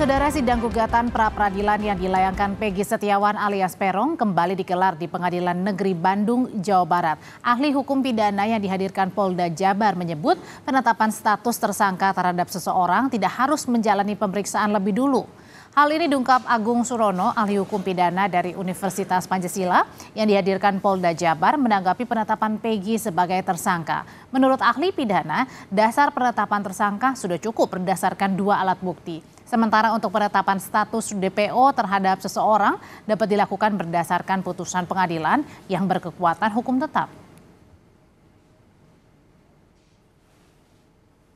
Saudara, sidang gugatan pra-peradilan yang dilayangkan Peggy Setiawan alias Peron kembali digelar di Pengadilan Negeri Bandung, Jawa Barat. Ahli hukum pidana yang dihadirkan Polda Jabar menyebut penetapan status tersangka terhadap seseorang tidak harus menjalani pemeriksaan lebih dulu. Hal ini diungkap Agung Surono, ahli hukum pidana dari Universitas Pancasila yang dihadirkan Polda Jabar menanggapi penetapan Peggy sebagai tersangka. Menurut ahli pidana, dasar penetapan tersangka sudah cukup berdasarkan 2 alat bukti. Sementara untuk penetapan status DPO terhadap seseorang dapat dilakukan berdasarkan putusan pengadilan yang berkekuatan hukum tetap.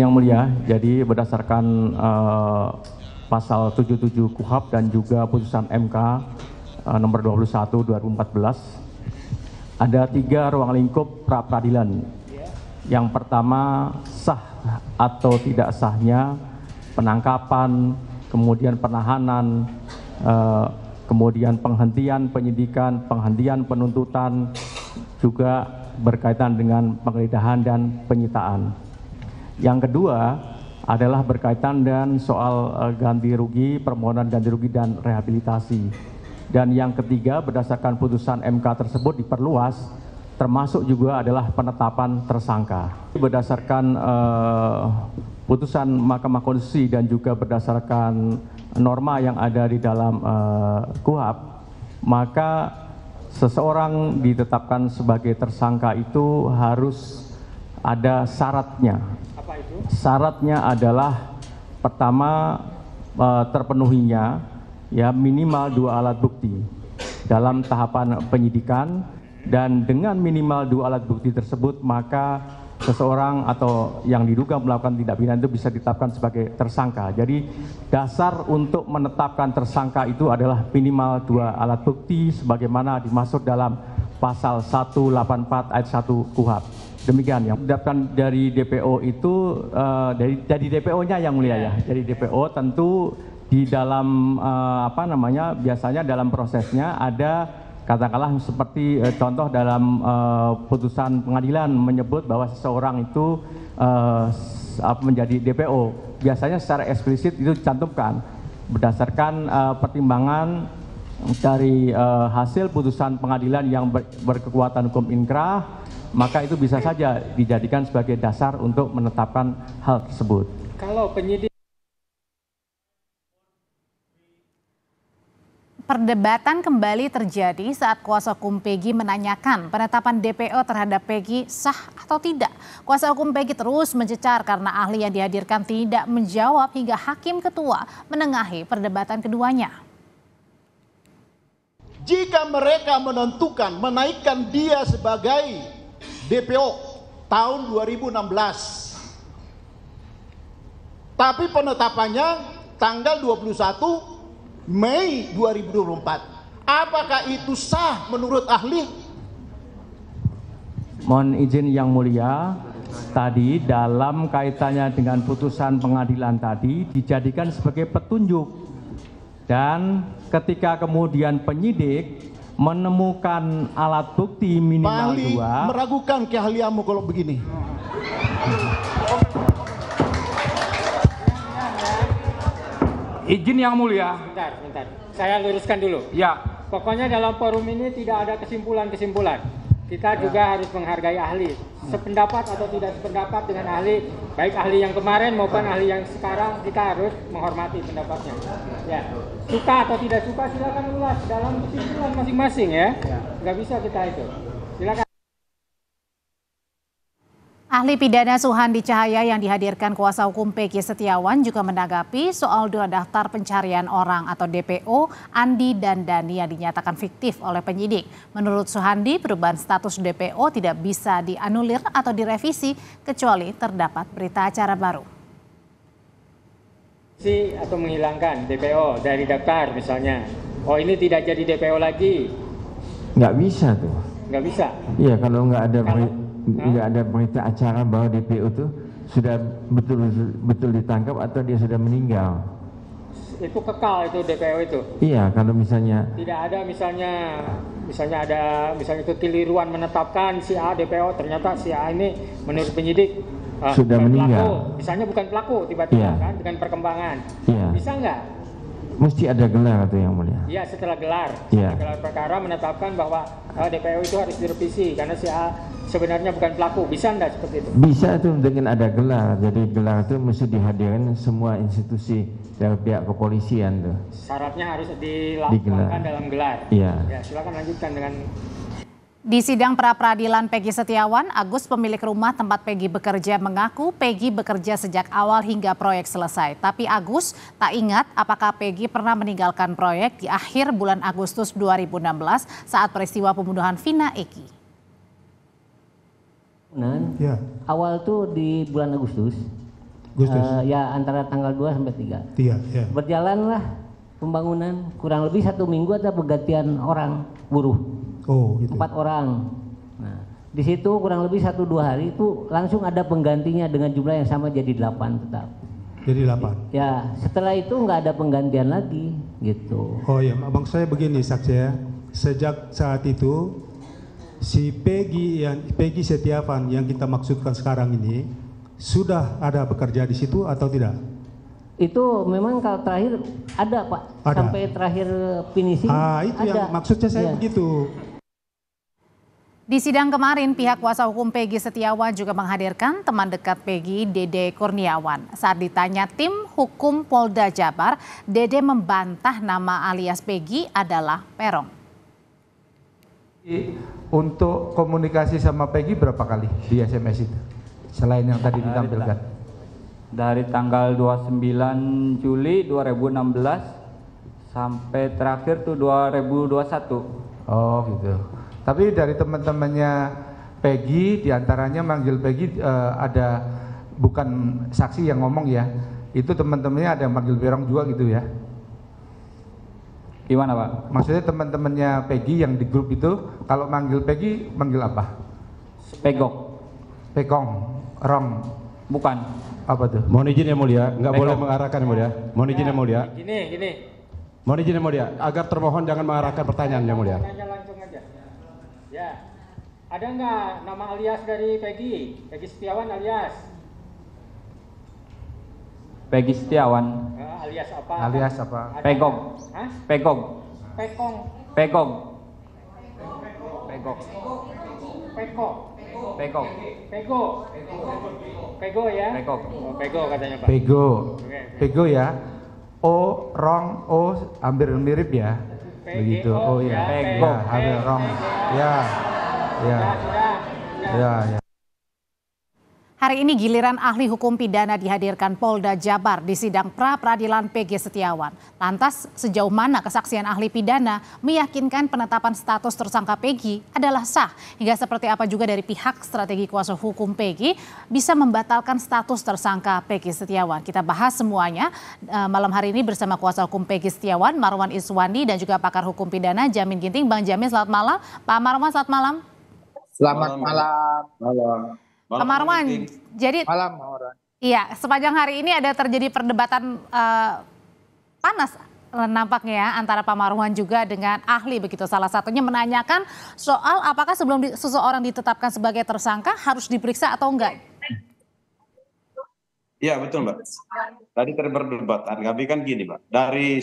Yang mulia, jadi berdasarkan pasal 77 KUHP dan juga putusan MK nomor 21 2014, ada 3 ruang lingkup pra-peradilan. Yang pertama, sah atau tidak sahnya penangkapan, kemudian penahanan, kemudian penghentian penyidikan, penghentian penuntutan, juga berkaitan dengan penggeledahan dan penyitaan. Yang kedua adalah berkaitan dengan soal ganti rugi, permohonan ganti rugi dan rehabilitasi. Dan yang ketiga, berdasarkan putusan MK tersebut diperluas, termasuk juga adalah penetapan tersangka. Berdasarkan putusan Mahkamah Konstitusi dan juga berdasarkan norma yang ada di dalam KUHP, maka seseorang ditetapkan sebagai tersangka itu harus ada syaratnya. Apa itu? Syaratnya adalah pertama, terpenuhinya ya minimal 2 alat bukti dalam tahapan penyidikan, dan dengan minimal 2 alat bukti tersebut maka seseorang atau yang diduga melakukan tindak pidana itu bisa ditetapkan sebagai tersangka. Jadi dasar untuk menetapkan tersangka itu adalah minimal 2 alat bukti sebagaimana dimaksud dalam pasal 184 ayat 1 KUHP. Demikian yang didapatkan dari DPO itu, dari DPO-nya yang mulia ya. Dari DPO tentu di dalam biasanya dalam prosesnya ada katakanlah seperti contoh dalam putusan pengadilan menyebut bahwa seseorang itu menjadi DPO. Biasanya secara eksplisit itu dicantumkan berdasarkan pertimbangan dari hasil putusan pengadilan yang berkekuatan hukum inkrah, maka itu bisa saja dijadikan sebagai dasar untuk menetapkan hal tersebut. Kalau penyidik Perdebatan kembali terjadi saat kuasa hukum Peggy menanyakan penetapan DPO terhadap Peggy sah atau tidak. Kuasa hukum Peggy terus mencecar karena ahli yang dihadirkan tidak menjawab hingga hakim ketua menengahi perdebatan keduanya. Jika mereka menentukan menaikkan dia sebagai DPO tahun 2016, tapi penetapannya tanggal 21 Mei 2024. Apakah itu sah menurut ahli? Mohon izin yang mulia, tadi dalam kaitannya dengan putusan pengadilan tadi dijadikan sebagai petunjuk. Dan ketika kemudian penyidik menemukan alat bukti minimal 2. Meragukan keahlianmu kalau begini. Izin yang mulia. Bentar. Saya luruskan dulu. Ya. Pokoknya dalam forum ini tidak ada kesimpulan-kesimpulan. Kita juga harus menghargai ahli. Sependapat atau tidak sependapat dengan ahli, baik ahli yang kemarin maupun ahli yang sekarang, kita harus menghormati pendapatnya. Ya. Suka atau tidak suka silakan ulas dalam kesimpulan masing-masing ya. Nggak bisa kita itu. Silakan. Ahli pidana Suhandi Cahaya yang dihadirkan kuasa hukum Peggy Setiawan juga menanggapi soal 2 daftar pencarian orang atau DPO Andi dan Dani yang dinyatakan fiktif oleh penyidik. Menurut Suhandi, perubahan status DPO tidak bisa dianulir atau direvisi kecuali terdapat berita acara baru. Atau menghilangkan DPO dari daftar misalnya. Oh, ini tidak jadi DPO lagi. Nggak bisa tuh. Nggak bisa? Iya, kalau nggak ada berita acara bahwa DPO itu sudah betul ditangkap atau dia sudah meninggal. Itu kekal itu DPO itu? Iya, kalau misalnya tidak ada misalnya ada kekeliruan menetapkan si A DPO, ternyata si A ini menurut penyidik sudah meninggal. Pelaku. Misalnya bukan pelaku tiba-tiba kan dengan perkembangan. Iya. Bisa nggak? Mesti ada gelar atau yang mulia? Ya, setelah gelar. Ya. Gelar perkara menetapkan bahwa DPO itu harus direvisi karena si A sebenarnya bukan pelaku. Bisa enggak seperti itu? Bisa itu dengan ada gelar. Jadi gelar itu mesti dihadirkan semua institusi dari pihak kepolisian tuh. Syaratnya harus dilakukan dalam gelar. Iya. Ya, silakan lanjutkan dengan. Di sidang pra-peradilan Peggy Setiawan, Agus pemilik rumah tempat Peggy bekerja mengaku Peggy bekerja sejak awal hingga proyek selesai. Tapi Agus tak ingat apakah Peggy pernah meninggalkan proyek di akhir bulan Agustus 2016 saat peristiwa pembunuhan Vina Eki. Ya. Awal tuh di bulan Agustus. Ya antara tanggal 2 sampai 3. Ya. Berjalanlah pembangunan kurang lebih 1 minggu ada pergantian orang buruh. Oh, gitu. 4 orang. Nah, di situ kurang lebih 1-2 hari itu langsung ada penggantinya dengan jumlah yang sama jadi 8 tetap. Jadi 8. Ya, setelah itu nggak ada penggantian lagi gitu. Oh ya, abang saya begini saksi ya. Sejak saat itu si Peggy Setiawan yang kita maksudkan sekarang ini sudah ada bekerja di situ atau tidak? Itu memang kalau terakhir ada Pak, ada. Sampai terakhir finishing. Itu ada. yang maksudnya saya begitu. Di sidang kemarin, pihak kuasa hukum Peggy Setiawan juga menghadirkan teman dekat Peggy, Dede Kurniawan. Saat ditanya tim hukum Polda Jabar, Dede membantah nama alias Peggy adalah Peron. Untuk komunikasi sama Peggy berapa kali di SMS itu? Selain yang tadi ditampilkan. Dari tanggal 29 Juli 2016 sampai terakhir tuh 2021. Oh gitu. Tapi dari teman-temannya Peggy, diantaranya manggil Peggy ada bukan saksi yang ngomong ya, itu teman-temannya ada yang manggil Perong juga gitu ya? Gimana Pak? Maksudnya teman-temannya Peggy yang di grup itu kalau manggil Peggy manggil apa? Pegok. Pekong, Rong. Bukan. Apa tuh? Mohon izin yang mulia, nggak boleh mengarahkan yang mulia. Mohon izin yang mulia. Gini. Mohon izin yang mulia, agar termohon jangan mengarahkan pertanyaan yang mulia. Tanya langsung aja. Ya. Ada nggak nama alias dari Peggy? Peggy Setiawan alias? Peggy Setiawan. Alias apa? Alias apa? Pegok. Hah? Pegok. Pekong. Pegok. Pegok. Peko. Pegok. Pego ya? Pegok. Oh, Pego katanya Pak. Pego. Oke. Pego ya. O, Rong, O hampir mirip ya. Begitu. Oh ya. Pego. Ya, hampir Rong. Ya. Ya. Ya. Hari ini giliran ahli hukum pidana dihadirkan Polda Jabar di sidang pra-peradilan Peggy Setiawan. Lantas sejauh mana kesaksian ahli pidana meyakinkan penetapan status tersangka Peggy adalah sah? Hingga seperti apa juga dari pihak strategi kuasa hukum Peggy bisa membatalkan status tersangka Peggy Setiawan. Kita bahas semuanya malam hari ini bersama kuasa hukum Peggy Setiawan, Marwan Iswandi dan juga pakar hukum pidana Jamin Ginting. Bang Jamin, selamat malam. Pak Marwan, selamat malam. Selamat malam. Pak Marwan, jadi malam, Marwan. Iya, sepanjang hari ini ada terjadi perdebatan panas nampaknya ya antara Pak Marwan juga dengan ahli begitu. Salah satunya menanyakan soal apakah sebelum seseorang ditetapkan sebagai tersangka harus diperiksa atau enggak. Iya betul Mbak. Tadi perdebatan, tapi kan gini Mbak, dari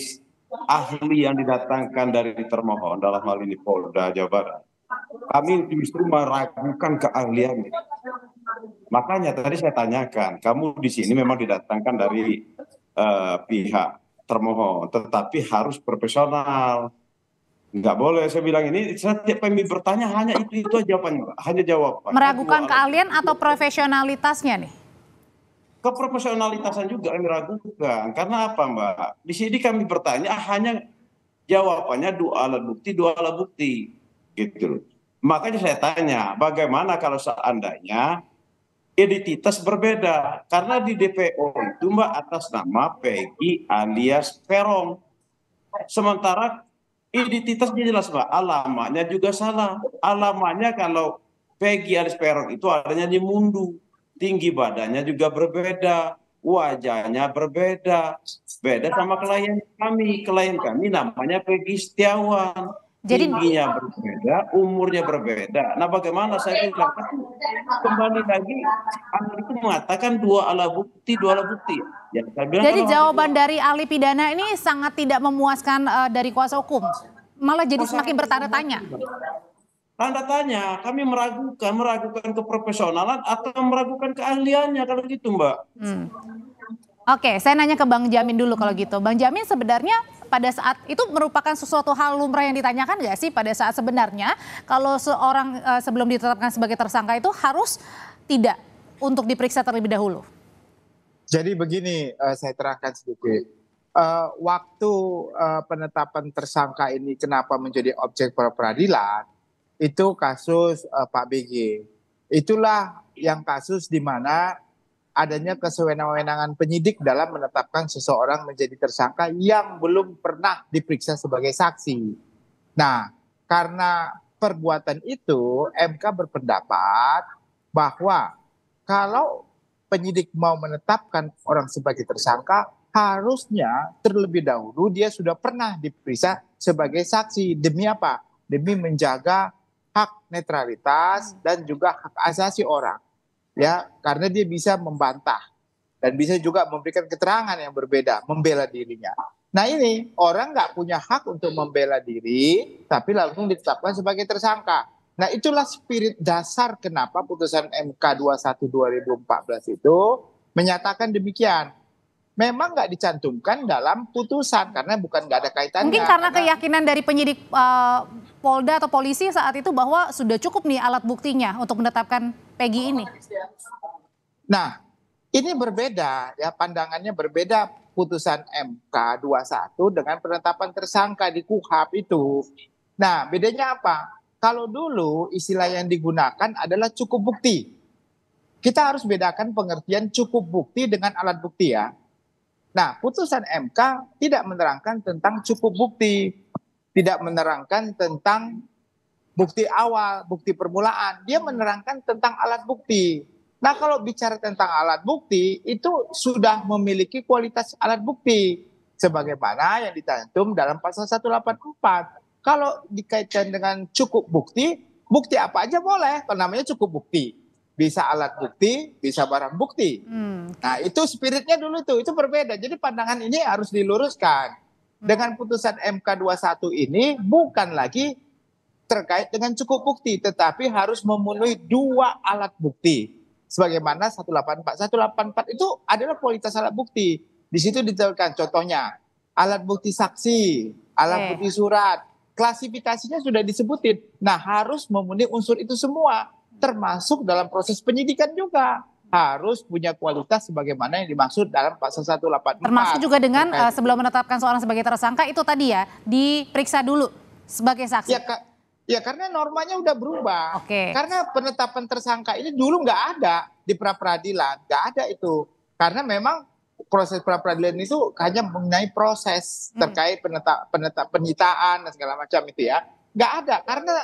ahli yang didatangkan dari termohon dalam hal ini Polda Jawa Barat, kami justru meragukan keahliannya. Makanya tadi saya tanyakan, kamu di sini memang didatangkan dari pihak termohon, tetapi harus profesional. Nggak boleh, saya bilang ini setiap kami bertanya hanya itu aja jawabannya, Pak. Hanya jawaban. Meragukan keahlian atau profesionalitasnya nih? Keprofesionalitasan juga kami ragukan. Karena apa Mbak? Di sini kami bertanya hanya jawabannya dua alat bukti. Gitu loh. Makanya saya tanya, bagaimana kalau seandainya identitas berbeda? Karena di DPO itu Mbak atas nama Peggy alias Perong. Sementara identitasnya jelas Mbak, alamatnya juga salah. Alamatnya kalau Peggy alias Perong itu adanya di Mundu. Tinggi badannya juga berbeda, wajahnya berbeda. Beda sama klien kami. Klien kami namanya Peggy Setiawan. Jadi tingginya berbeda, umurnya berbeda. Nah, bagaimana saya bilang? Kembali lagi, ahli itu mengatakan dua alat bukti. Ya, saya bilang jadi kalau jawaban dari ahli pidana ini sangat tidak memuaskan dari kuasa hukum. Malah jadi semakin bertanda tanya. Tanda tanya, kami meragukan keprofesionalan atau meragukan keahliannya kalau gitu, Mbak. Oke, saya nanya ke Bang Jamin dulu kalau gitu. Bang Jamin, sebenarnya pada saat itu merupakan sesuatu hal lumrah yang ditanyakan nggak sih pada saat sebenarnya kalau seorang sebelum ditetapkan sebagai tersangka itu harus tidak untuk diperiksa terlebih dahulu? Jadi begini, saya terangkan sedikit. Waktu penetapan tersangka ini kenapa menjadi objek pra-peradilan, itu kasus Pak BG. Itulah yang kasus di mana adanya kesewenang-wenangan penyidik dalam menetapkan seseorang menjadi tersangka yang belum pernah diperiksa sebagai saksi. Nah, karena perbuatan itu, MK berpendapat bahwa kalau penyidik mau menetapkan orang sebagai tersangka, harusnya terlebih dahulu dia sudah pernah diperiksa sebagai saksi. Demi apa? Demi menjaga hak netralitas dan juga hak asasi orang. Ya, karena dia bisa membantah dan bisa juga memberikan keterangan yang berbeda, membela dirinya. Nah, ini orang nggak punya hak untuk membela diri, tapi langsung ditetapkan sebagai tersangka. Nah, itulah spirit dasar kenapa putusan MK 21 2014 itu menyatakan demikian. Memang nggak dicantumkan dalam putusan karena bukan nggak ada kaitannya. Mungkin karena keyakinan dari penyidik Polda atau polisi saat itu bahwa sudah cukup nih alat buktinya untuk menetapkan Peggy ini. Nah, ini berbeda ya, pandangannya berbeda putusan MK 21 dengan penetapan tersangka di KUHP itu. Nah, bedanya apa? Kalau dulu istilah yang digunakan adalah cukup bukti. Kita harus bedakan pengertian cukup bukti dengan alat bukti ya. Nah, putusan MK tidak menerangkan tentang cukup bukti, tidak menerangkan tentang bukti awal, bukti permulaan. Dia menerangkan tentang alat bukti. Nah, kalau bicara tentang alat bukti, itu sudah memiliki kualitas alat bukti. Sebagaimana yang dicantum dalam pasal 184. Kalau dikaitkan dengan cukup bukti, bukti apa aja boleh, kalau namanya cukup bukti. Bisa alat bukti, bisa barang bukti. Nah, itu spiritnya dulu itu berbeda. Jadi pandangan ini harus diluruskan. Dengan putusan MK 21 ini bukan lagi terkait dengan cukup bukti, tetapi harus memenuhi dua alat bukti. Sebagaimana 184. 184 itu adalah kualitas alat bukti. Di situ ditekankan contohnya, alat bukti saksi, alat bukti surat, klasifikasinya sudah disebutin. Nah, harus memenuhi unsur itu semua. Termasuk dalam proses penyidikan juga harus punya kualitas sebagaimana yang dimaksud dalam pasal 184. Termasuk juga dengan sebelum menetapkan seorang sebagai tersangka itu tadi ya, diperiksa dulu sebagai saksi. Ya karena normanya udah berubah. Karena penetapan tersangka ini dulu nggak ada di pra-peradilan, nggak ada itu. Karena memang proses pra-peradilan itu hanya mengenai proses terkait penyitaan dan segala macam itu ya. Nggak ada karena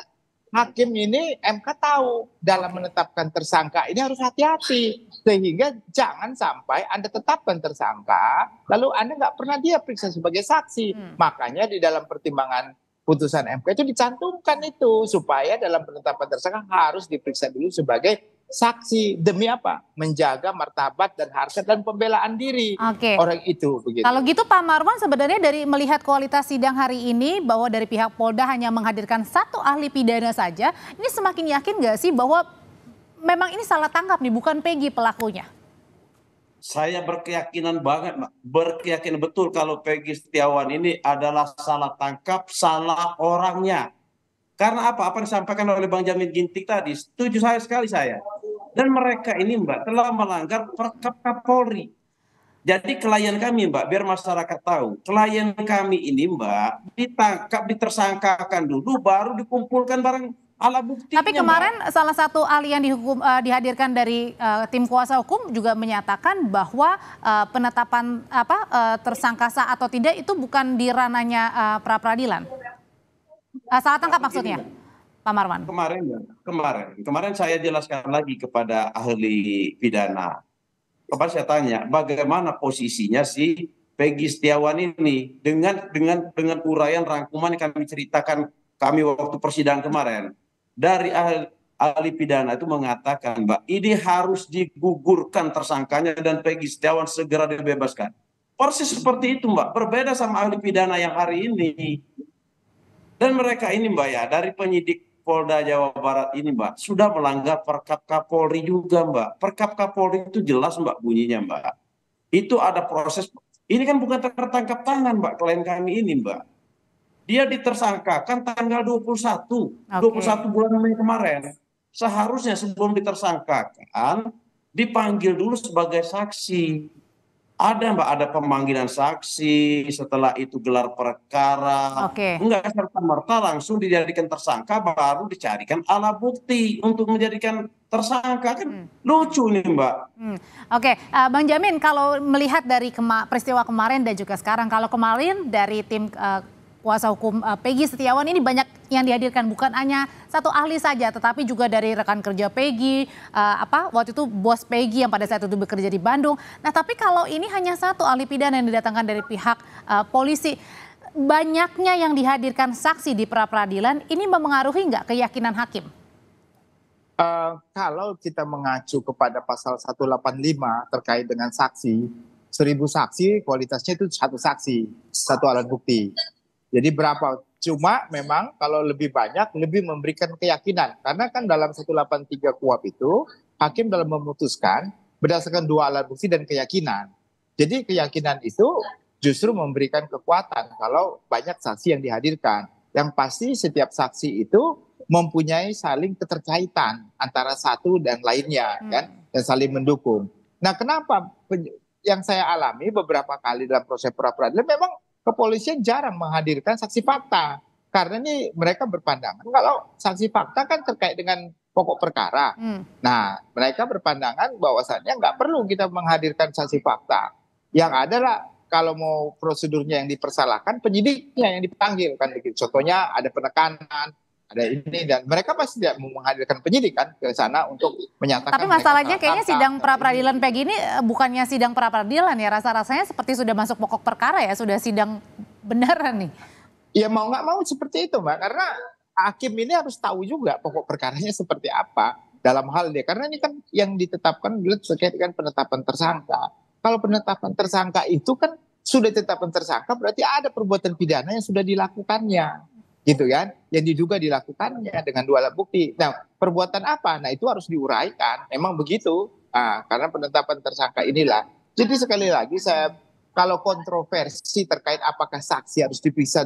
hakim ini MK tahu dalam menetapkan tersangka ini harus hati-hati sehingga jangan sampai Anda tetapkan tersangka lalu Anda nggak pernah dia periksa sebagai saksi. Makanya di dalam pertimbangan putusan MK itu dicantumkan itu supaya dalam penetapan tersangka harus diperiksa dulu sebagai saksi. Demi apa? Menjaga martabat dan harkat dan pembelaan diri orang itu. Begitu. Kalau gitu Pak Marwan, sebenarnya dari melihat kualitas sidang hari ini bahwa dari pihak Polda hanya menghadirkan satu ahli pidana saja, ini semakin yakin nggak sih bahwa memang ini salah tangkap nih, bukan Peggy pelakunya? Saya berkeyakinan banget, berkeyakinan betul kalau Peggy Setiawan ini adalah salah tangkap, salah orangnya. Karena apa? Apa yang disampaikan oleh Bang Jamin Ginting tadi, setuju sekali saya. Dan mereka ini Mbak telah melanggar Perkap Kapolri. Jadi klien kami Mbak, biar masyarakat tahu, klien kami ini Mbak ditangkap, ditersangkakan dulu, baru dikumpulkan barang alat buktinya. Tapi kemarin Mbak, salah satu ahli yang dihadirkan dari tim kuasa hukum juga menyatakan bahwa penetapan tersangka sah atau tidak itu bukan di ranahnya pra-peradilan. Salah tangkap maksudnya, Pak Marwan. Kemarin saya jelaskan lagi kepada ahli pidana. Kemarin saya tanya, bagaimana posisinya si Peggy Setiawan ini dengan uraian rangkuman yang kami ceritakan kami waktu persidangan kemarin, dari ahli pidana itu mengatakan, Mbak, ini harus digugurkan tersangkanya dan Peggy Setiawan segera dibebaskan. Persis seperti itu, Mbak, berbeda sama ahli pidana yang hari ini. Dan mereka ini, Mbak, ya, dari penyidik Polda Jawa Barat ini, Mbak, sudah melanggar Perkap Kapolri juga, Mbak. Perkap Kapolri itu jelas, Mbak, bunyinya, Mbak. Itu ada proses, ini kan bukan tertangkap tangan, Mbak, klien kami ini, Mbak. Dia ditersangkakan tanggal 21 bulan Mei kemarin. Seharusnya sebelum ditersangkakan, dipanggil dulu sebagai saksi. Ada, Mbak, ada pemanggilan saksi, setelah itu gelar perkara. Enggak serta-merta langsung dijadikan tersangka, baru dicarikan alat bukti untuk menjadikan tersangka. Kan lucu nih, Mbak. Bang Jamin, kalau melihat dari peristiwa kemarin dan juga sekarang, kalau kemarin dari tim kuasa hukum Peggy Setiawan ini banyak yang dihadirkan, bukan hanya satu ahli saja, tetapi juga dari rekan kerja Peggy, waktu itu bos Peggy yang pada saat itu bekerja di Bandung. Nah, tapi kalau ini hanya satu ahli pidana yang didatangkan dari pihak polisi, banyaknya yang dihadirkan saksi di pra-peradilan, ini mempengaruhi nggak keyakinan hakim? Kalau kita mengacu kepada pasal 185 terkait dengan saksi, 1000 saksi kualitasnya itu satu saksi, satu alat bukti. Jadi berapa? Cuma memang kalau lebih banyak lebih memberikan keyakinan. Karena kan dalam 183 KUHP itu hakim dalam memutuskan berdasarkan 2 alat bukti dan keyakinan. Jadi keyakinan itu justru memberikan kekuatan kalau banyak saksi yang dihadirkan. Yang pasti setiap saksi itu mempunyai saling keterkaitan antara satu dan lainnya, kan, dan saling mendukung. Nah, kenapa yang saya alami beberapa kali dalam proses pra-peradilan memang kepolisian jarang menghadirkan saksi fakta, karena ini mereka berpandangan kalau saksi fakta kan terkait dengan pokok perkara. Nah, mereka berpandangan bahwasannya nggak perlu kita menghadirkan saksi fakta. Yang adalah kalau mau prosedurnya yang dipersalahkan, penyidiknya yang dipanggil kan. Contohnya ada penekanan, ada ini, dan mereka pasti tidak mau menghadirkan penyidik kan ke sana untuk menyatakan. Tapi masalahnya kayaknya sidang pra-peradilan Peggy ini bukannya sidang pra-peradilan ya, rasa-rasanya seperti sudah masuk pokok perkara ya, sudah sidang beneran nih. Ya mau nggak mau seperti itu, Mbak, karena hakim ini harus tahu juga pokok perkaranya seperti apa dalam hal dia, karena ini kan yang ditetapkan terkait dengan penetapan tersangka. Kalau penetapan tersangka itu kan sudah ditetapkan tersangka, berarti ada perbuatan pidana yang sudah dilakukannya. Gitu kan, yang diduga dilakukannya dengan 2 alat bukti. Nah, perbuatan apa? Nah, itu harus diuraikan. Memang begitu. Nah, karena penetapan tersangka inilah. Jadi sekali lagi kalau kontroversi terkait apakah saksi harus diperiksa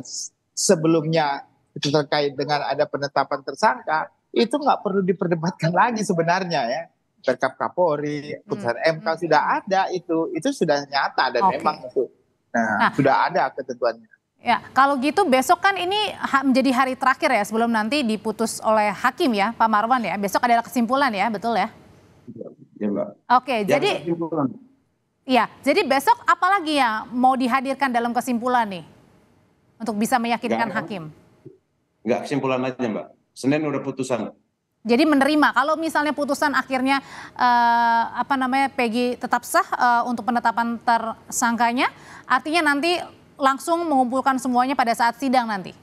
sebelumnya itu terkait dengan ada penetapan tersangka, itu nggak perlu diperdebatkan lagi sebenarnya ya. Perkap Kapolri, putusan MK sudah ada itu sudah nyata dan memang itu. Nah, sudah ada ketentuannya. Ya, kalau gitu besok kan ini menjadi hari terakhir ya sebelum nanti diputus oleh hakim ya, Pak Marwan ya. Besok adalah kesimpulan ya, betul ya? Ya, Mbak. Oke, jadi besok apa lagi ya mau dihadirkan dalam kesimpulan nih untuk bisa meyakinkan hakim? Enggak, kesimpulan aja, Mbak. Senin udah putusan. Jadi menerima kalau misalnya putusan akhirnya Peggy tetap sah untuk penetapan tersangkanya, artinya nanti langsung mengumpulkan semuanya pada saat sidang nanti.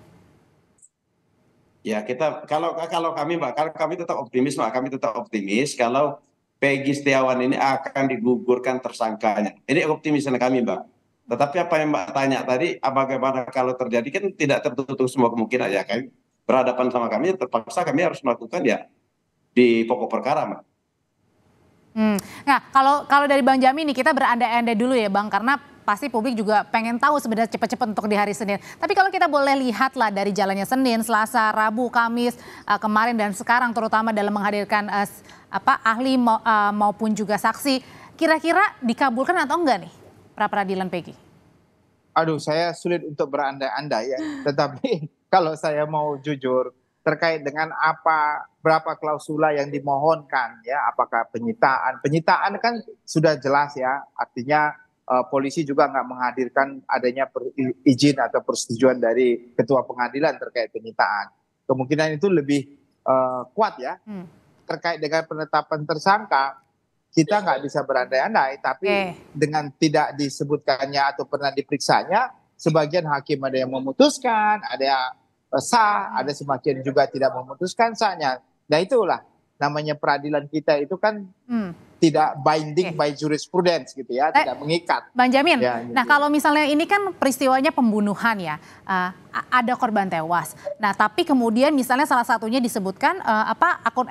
Ya, kalau kami, Mbak, kalau kami tetap optimis, Mbak, kami tetap optimis kalau Peggy Setiawan ini akan digugurkan tersangkanya. Ini optimisme kami, Mbak. Tetapi apa yang Mbak tanya tadi, bagaimana kalau terjadi, kan tidak tertutup semua kemungkinan ya, kan berhadapan sama kami, terpaksa kami harus melakukan ya di pokok perkara, Mbak. Nah, kalau dari Bang Jamin nih, kita berandai-andai dulu ya, Bang, karena pasti publik juga pengen tahu sebenarnya cepat-cepat untuk di hari Senin. Tapi kalau kita boleh lihat lah dari jalannya Senin, Selasa, Rabu, Kamis, kemarin dan sekarang terutama dalam menghadirkan ahli maupun juga saksi, kira-kira dikabulkan atau enggak nih pra-peradilan Peggy? Aduh, saya sulit untuk berandai-andai ya. Tetapi kalau saya mau jujur terkait dengan berapa klausula yang dimohonkan ya, apakah penyitaan kan sudah jelas ya, artinya polisi juga nggak menghadirkan adanya izin atau persetujuan dari ketua pengadilan terkait penyitaan. Kemungkinan itu lebih kuat ya. Terkait dengan penetapan tersangka, kita nggak bisa berandai-andai, tapi dengan tidak disebutkannya atau pernah diperiksanya, sebagian hakim ada yang memutuskan, ada sah, ada sebagian juga tidak memutuskan sahnya. Nah itulah namanya peradilan kita itu kan tidak binding by jurisprudence gitu ya, tidak mengikat. Bang Jamin, ya, gitu. Nah kalau misalnya ini kan peristiwanya pembunuhan ya, ada korban tewas. Nah tapi kemudian misalnya salah satunya disebutkan akun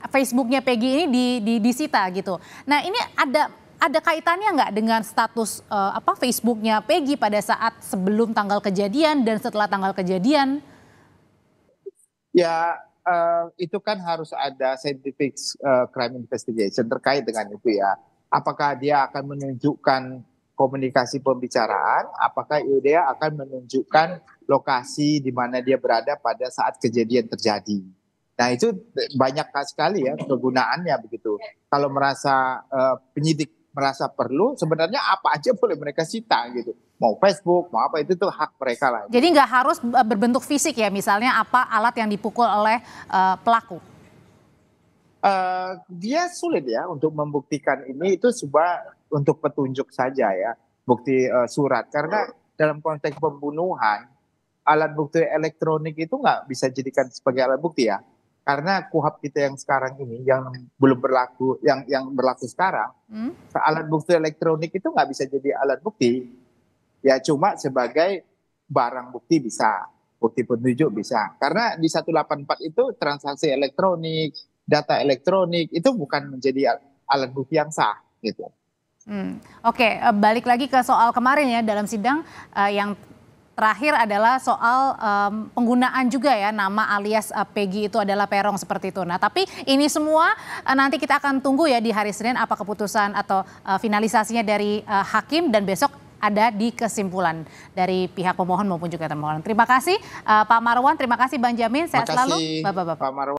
Facebooknya Peggy ini disita gitu. Nah ini ada kaitannya nggak dengan status Facebooknya Peggy pada saat sebelum tanggal kejadian dan setelah tanggal kejadian? Ya. Itu kan harus ada scientific crime investigation terkait dengan itu ya. Apakah dia akan menunjukkan komunikasi pembicaraan, apakah dia akan menunjukkan lokasi di mana dia berada pada saat kejadian terjadi. Nah itu banyak sekali ya kegunaannya begitu. Kalau merasa penyidik merasa perlu, sebenarnya apa aja boleh mereka sita gitu. Mau Facebook, mau apa, itu tuh hak mereka lah. Jadi nggak harus berbentuk fisik ya, misalnya apa alat yang dipukul oleh pelaku? Dia sulit ya untuk membuktikan ini, itu sebuah untuk petunjuk saja ya, bukti surat. Karena dalam konteks pembunuhan, alat bukti elektronik itu nggak bisa dijadikan sebagai alat bukti ya. Karena KUHP kita yang sekarang ini, yang belum berlaku, yang berlaku sekarang, alat bukti elektronik itu nggak bisa jadi alat bukti. Ya cuma sebagai barang bukti bisa, bukti petunjuk bisa. Karena di 184 itu transaksi elektronik, data elektronik, itu bukan menjadi alat bukti yang sah gitu. Oke, balik lagi ke soal kemarin ya dalam sidang yang terakhir adalah soal penggunaan juga ya nama alias Peggy itu adalah Peron seperti itu. Nah tapi ini semua nanti kita akan tunggu ya di hari Senin apa keputusan atau finalisasinya dari hakim, dan besok ada di kesimpulan dari pihak pemohon maupun juga termohon. Terima kasih Pak Marwan, terima kasih Bang Jamin, sehat selalu Bapak-bapak.